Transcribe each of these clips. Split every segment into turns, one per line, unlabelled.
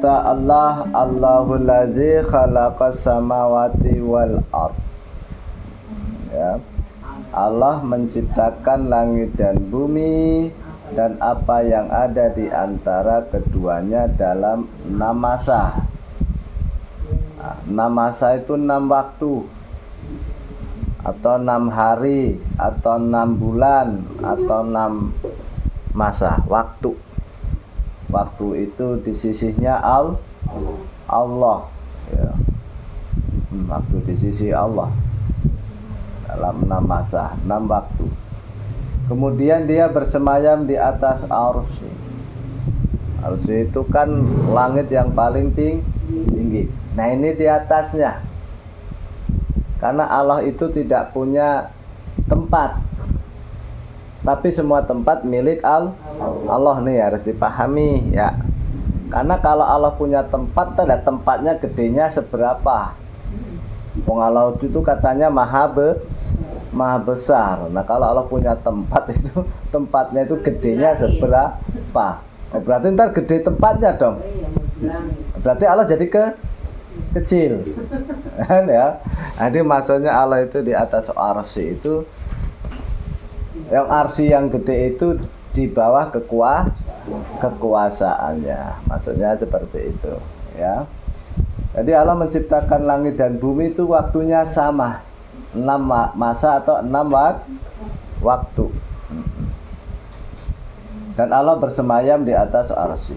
kata Allah, Allahul ladzi khalaqas samawati wal ard. Ya. Allah menciptakan langit dan bumi dan apa yang ada di antara keduanya dalam 6 masa. 6 masa itu 6 waktu, atau 6 hari, atau 6 bulan, atau 6 masa waktu. Waktu itu di sisinya Allah, ya. Waktu di sisi Allah dalam 6 masa, 6 waktu. Kemudian dia bersemayam di atas arsy. Arsy itu kan langit yang paling tinggi. Nah, ini di atasnya. Karena Allah itu tidak punya tempat, tapi semua tempat milik Allah nih, harus dipahami ya. Karena kalau Allah punya tempat, tanda tempatnya gedenya seberapa? Wong Allah itu katanya maha besar. Nah, kalau Allah punya tempat itu, tempatnya itu gedenya seberapa? Berarti ntar gede tempatnya dong. Berarti Allah jadi kecil. Kan ya. Jadi maksudnya Allah itu di atas arsy itu, yang arsy yang gede itu di bawah kekuasaannya. Maksudnya seperti itu ya. Jadi Allah menciptakan langit dan bumi itu waktunya sama, 6 masa atau 6 waktu. Dan Allah bersemayam di atas arsy.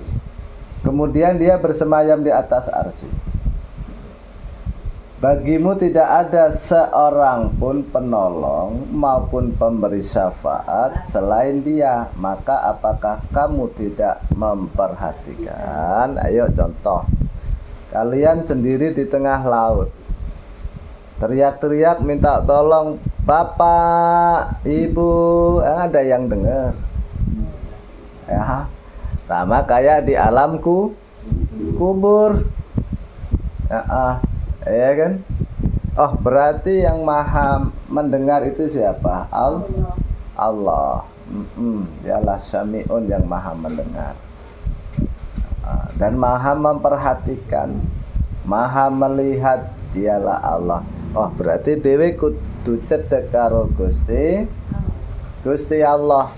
Kemudian dia bersemayam di atas arsy. Bagimu tidak ada seorang pun penolong maupun pemberi syafaat selain dia. Maka apakah kamu tidak memperhatikan? Ayo contoh. Kalian sendiri di tengah laut, teriak-teriak minta tolong, Bapak, Ibu, ada yang dengar? Ya, sama kayak di alam kubur. Ya kan? Oh, berarti yang maha mendengar itu siapa? Allah. Dialah Syami'un, yang maha mendengar. Dan maha memperhatikan, maha melihat, dialah Allah. Oh, berarti dewe kudu cedhek karo Gusti Allah.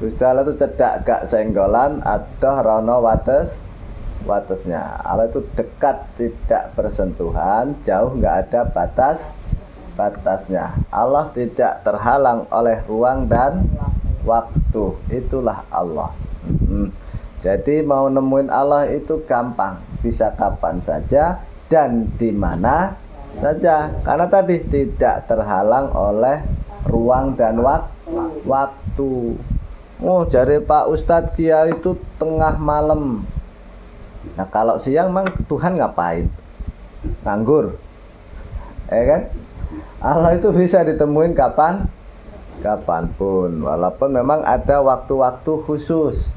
Gusti Allah itu cedak gak senggolan, adoh rono watesnya. Allah itu dekat, tidak bersentuhan, jauh, nggak ada batasnya. Allah tidak terhalang oleh ruang dan waktu. Itulah Allah. Jadi mau nemuin Allah itu gampang, bisa kapan saja dan di mana saja. Karena tadi tidak terhalang oleh ruang dan waktu. Oh, jari Pak Ustadz Kiai itu tengah malam. Nah, kalau siang mang Tuhan ngapain? Nganggur. Kan? Allah itu bisa ditemuin kapanpun, walaupun memang ada waktu-waktu khusus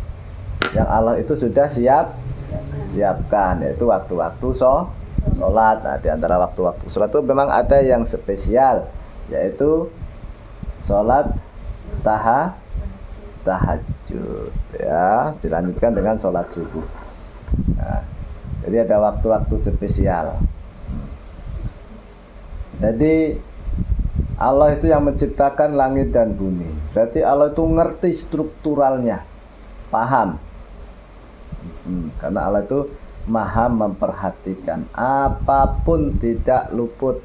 yang Allah itu sudah siapkan, yaitu waktu-waktu sholat. Nah, di antara waktu-waktu sholat itu memang ada yang spesial, yaitu sholat tahajud ya, dilanjutkan dengan sholat subuh. Nah, jadi ada waktu-waktu spesial. Jadi Allah itu yang menciptakan langit dan bumi. Berarti Allah itu ngerti strukturalnya, paham. Karena Allah itu maha memperhatikan, apapun tidak luput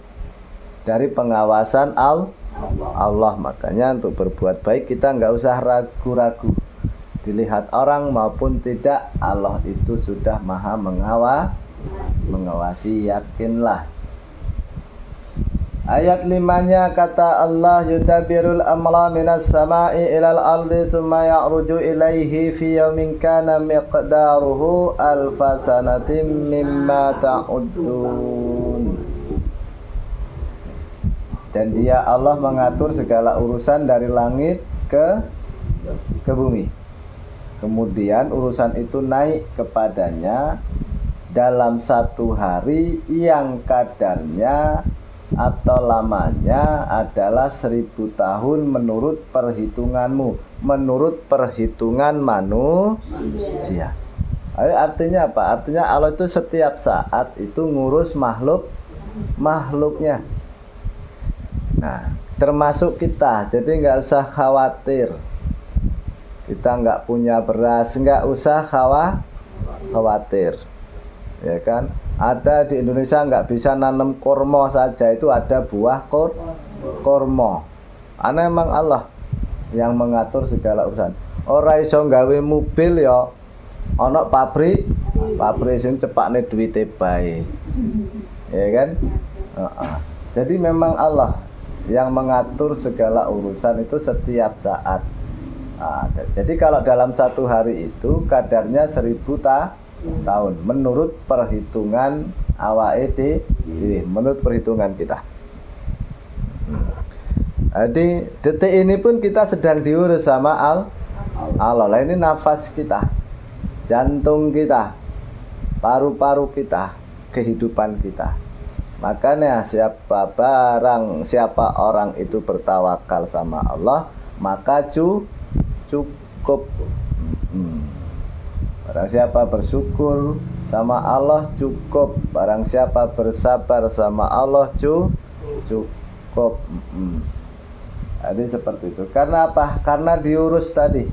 dari pengawasan Allah. Makanya untuk berbuat baik kita nggak usah ragu-ragu. Dilihat orang maupun tidak, Allah itu sudah maha mengawasi, yakinlah. Ayat 5-nya kata Allah, yudabbirul amra minas sama'i ilal ardi tsumma ya'ruju ilaihi fi yawmin kana miqdaruhu alfa sanatin mimma ta'uddun. Dan dia Allah mengatur segala urusan dari langit ke bumi. Kemudian urusan itu naik kepadanya dalam satu hari yang kadarnya atau lamanya adalah 1000 tahun menurut perhitunganmu, menurut perhitungan manusia. Artinya apa? Artinya Allah itu setiap saat itu ngurus makhluknya. Nah, termasuk kita. Jadi nggak usah khawatir. Kita nggak punya beras, nggak usah khawatir. Ya kan? Ada di Indonesia nggak bisa nanam kormo saja, itu ada buah kormo. Karena emang Allah yang mengatur segala urusan. Ora iso gawe mobil ya ana pabrik sing cepakne duwite bae. Ya kan? Jadi memang Allah yang mengatur segala urusan itu setiap saat. Jadi kalau dalam satu hari itu kadarnya 1000 tahun menurut perhitungan awake dhewe, menurut perhitungan kita. Jadi detik ini pun kita sedang diurus sama Allah. Lah ini nafas kita, jantung kita, paru-paru kita, kehidupan kita. Makanya siapa orang itu bertawakal sama Allah, maka cukup. Barang siapa bersyukur sama Allah cukup. Barang siapa bersabar sama Allah cukup. Jadi seperti itu. Karena apa? Karena diurus tadi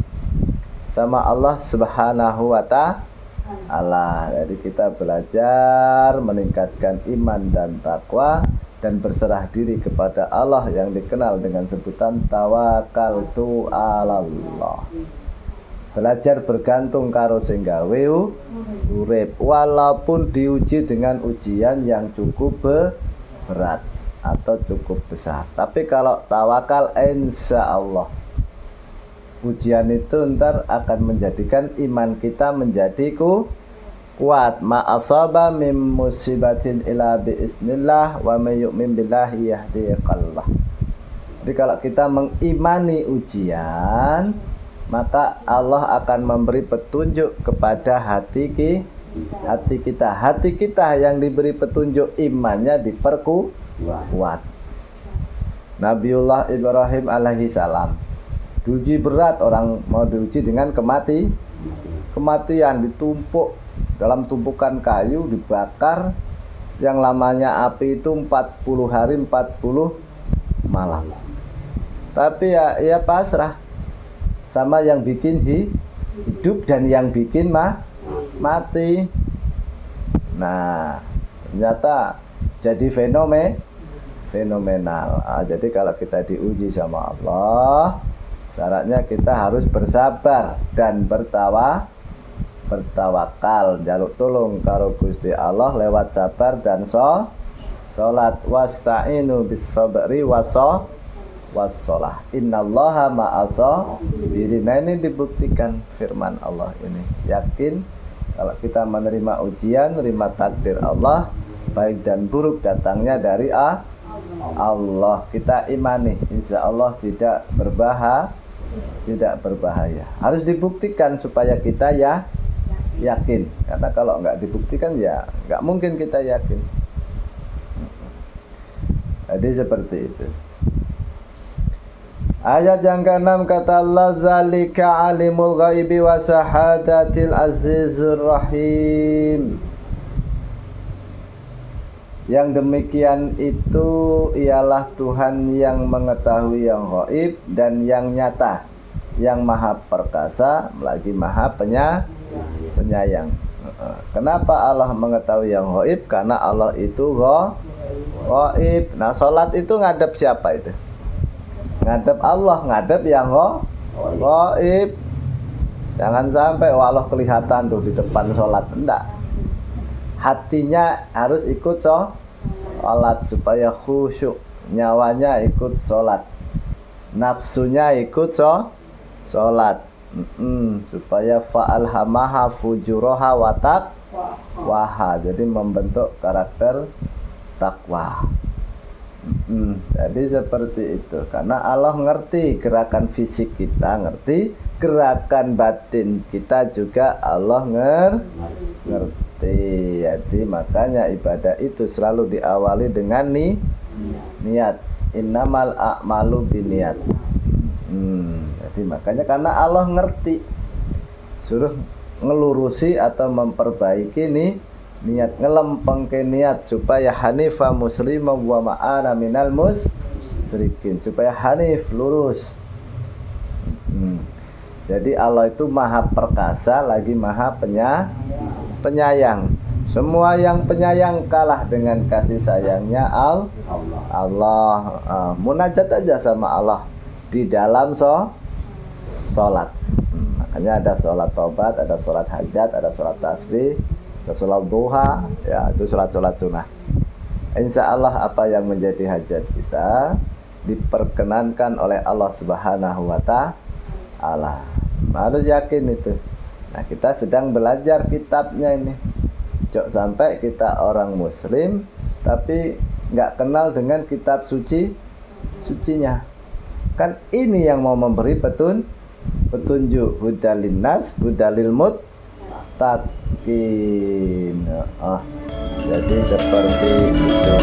sama Allah Subhanahu wa ta'ala. Jadi kita belajar meningkatkan iman dan takwa dan berserah diri kepada Allah yang dikenal dengan sebutan tawakkaltu 'alallah. Belajar bergantung karo sing gawe urip, walaupun diuji dengan ujian yang cukup berat atau cukup besar. Tapi kalau tawakal, insya Allah ujian itu ntar akan menjadikan iman kita menjadi kuat. Ma asaba mim musibatin ila biiznillah wa may yu'min billahi yahdi qalbah. Jadi kalau kita mengimani ujian, maka Allah akan memberi petunjuk kepada hati kita. Hati kita yang diberi petunjuk, imannya diperkuat. Nabiullah Ibrahim alaihi salam diuji berat, orang mau diuji dengan kematian, ditumpuk dalam tumpukan kayu, dibakar, yang lamanya api itu 40 hari 40 malam. Tapi ya pasrah sama yang bikin hidup dan yang bikin mati. Nah, ternyata jadi fenomenal. Jadi kalau kita diuji sama Allah, syaratnya kita harus bersabar dan bertawakal, jaluk tolong karo Gusti Allah lewat sabar dan sholat. Wasta'inu bis sabri wassalah. Innallaha ma'as-sabirin. Nah, ini dibuktikan firman Allah ini. Yakin kalau kita menerima ujian, menerima takdir Allah, baik dan buruk datangnya dari Allah. Kita imani, insya Allah tidak berbahaya. Harus dibuktikan supaya kita yakin. Karena kalau nggak dibuktikan ya nggak mungkin kita yakin. Jadi seperti itu. Ayat yang ke-6 kata Allah, zalika alimul ghaibi wa syahadatil azizur rahim. Yang demikian itu ialah Tuhan yang mengetahui yang ghaib dan yang nyata, yang maha perkasa lagi maha penyayang. Kenapa Allah mengetahui yang ghaib? Karena Allah itu ghaib. Nah, salat itu ngadep siapa itu? Ngadep Allah, ngadep yang ghaib. Jangan sampai Allah kelihatan tuh di depan sholat. Enggak. Hatinya harus ikut sholat supaya khusyuk. Nyawanya ikut sholat, nafsunya ikut sholat. Supaya fa'alhamaha fujuraha wa taqwaha. Jadi membentuk karakter takwa. Jadi seperti itu. Karena Allah ngerti gerakan fisik kita, ngerti gerakan batin kita juga Allah ngerti. Jadi makanya ibadah itu selalu diawali dengan niat. Innamal a'malu binniyat. Jadi makanya karena Allah ngerti, suruh ngelurusi atau memperbaiki nih niat, ngelempengke niat supaya hanifa muslima wa ma'ana minal musyrikin, supaya hanif, lurus. Jadi Allah itu maha perkasa lagi maha penyayang. Semua yang penyayang kalah dengan kasih sayangnya Allah. Munajat aja sama Allah di dalam sholat. Makanya ada sholat taubat, ada sholat hajat, ada sholat tasbih, ada sholat duha, ya itu sholat-sholat sunnah. Insya Allah apa yang menjadi hajat kita diperkenankan oleh Allah Subhanahu wa Ta'ala. Harus yakin itu. Nah, kita sedang belajar kitabnya ini. Jangan sampai kita orang muslim tapi nggak kenal dengan kitab sucinya. Kan ini yang mau memberi petunjuk, hudalin nas, hudalil muttaqin. Jadi seperti itu.